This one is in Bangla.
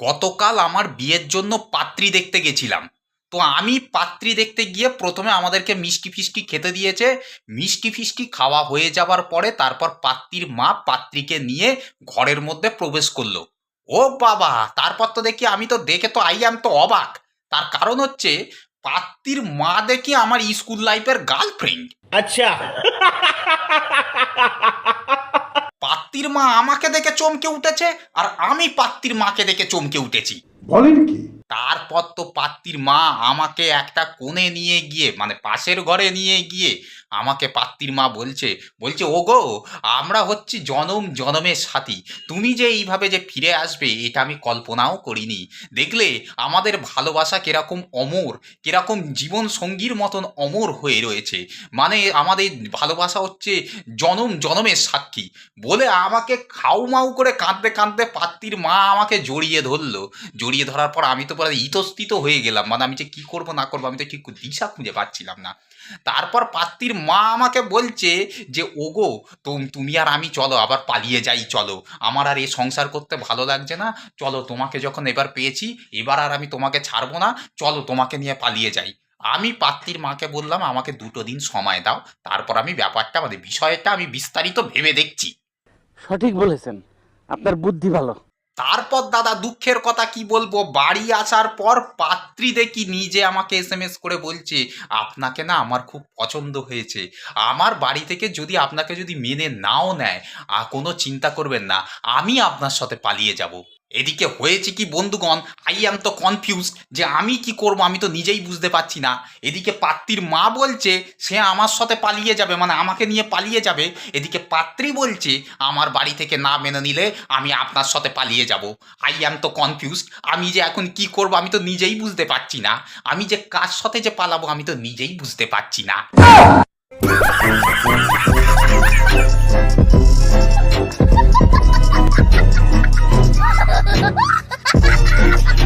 গতকাল আমার বিয়ের জন্য পাত্রী দেখতে গেছিলাম। তো আমি পাত্রী দেখতে গিয়ে প্রথমে আমাদেরকে মিষ্টি ফিষ্টি খেতে দিয়েছে। মিষ্টি ফিষ্টি খাওয়া হয়ে যাবার পরে তারপর পাত্রীর মা পাত্রীকে নিয়ে ঘরের মধ্যে প্রবেশ করলো। ও বাবা! তারপর তো দেখি, আমি তো দেখে তো আই অ্যাম তো অবাক। তার কারণ হচ্ছে, পাত্রীর মা দেখি আমার স্কুল লাইফের গার্লফ্রেন্ড। अच्छा। পাত্রীর মা আমাকে দেখে চমকে উঠেছে, আর আমি পাত্রীর মাকে দেখে চমকে উঠেছি। বলেন কি? তারপর তো পাত্রীর মা আমাকে একটা কোণে নিয়ে গিয়ে, মানে পাশের ঘরে নিয়ে গিয়ে, আমাকে পাত্রীর মা বলছে, ওগো, আমরা হচ্ছি জনম জনমের সাথী। তুমি যে এইভাবে যে ফিরে আসবে এটা আমি কল্পনাও করিনি। দেখলে আমাদের ভালোবাসা কিরকম অমর, কিরকম জীবন সঙ্গীর মতন অমর হয়ে রয়েছে। মানে আমাদের ভালোবাসা হচ্ছে জনম জনমের সাক্ষী। বলে আমাকে খাউমাউ করে কাঁদতে কাঁদতে পাত্রীর মা আমাকে জড়িয়ে ধরলো। জড়িয়ে ধরার পর আমি তো পুরো ইতস্তিত হয়ে গেলাম। মানে আমি যে কি করব না করবো আমি তো ঠিক দিশা খুঁজে পাচ্ছিলাম না। তারপর পাত্রীর মা আমাকে বলছে যে, ওগো, তুমি আর আমি চলো আবার পালিয়ে যাই, চলো, আমার আর এই সংসার করতে ভালো লাগছে না, চলো, তোমাকে যখন এবার পেয়েছি এবার আর আমি তোমাকে ছাড়বো না, চলো তোমাকে নিয়ে পালিয়ে যাই। আমি পাত্রীর মাকে বললাম আমাকে 2 দিন সময় দাও, তারপর আমি ব্যাপারটা, মানে বিষয়টা আমি বিস্তারিত ভেবে দেখছি। সঠিক বলেছেন, আপনার বুদ্ধি ভালো। তারপর দাদা, দুঃখের কথা কি বলবো, বাড়ি আসার পর পাত্রী দেখি নিজে আমাকে এসএমএস করে বলছে, আপনাকে না আমার খুব পছন্দ হয়েছে। আমার বাড়ি থেকে যদি আপনাকে যদি মেনে নাও নেয়, কোনো চিন্তা করবেন না, আমি আপনার সাথে পালিয়ে যাব। এদিকে হয়েছে কি বন্ধুগণ, আই অ্যাম তো কনফিউজ যে আমি কি করব, আমি তো নিজেই বুঝতে পারছি না। এদিকে পাত্রীর মা বলছে সে আমার সাথে পালিয়ে যাবে, মানে আমাকে নিয়ে পালিয়ে যাবে। এদিকে পাত্রী বলছে আমার বাড়ি থেকে না মেনে নিলে আমি আপনার সাথে পালিয়ে যাব। আই অ্যাম তো কনফিউজ। আমি যে এখন কি করব আমি তো নিজেই বুঝতে পারছি না। আমি যে কার সাথে যে পালাবো আমি তো নিজেই বুঝতে পারছি না।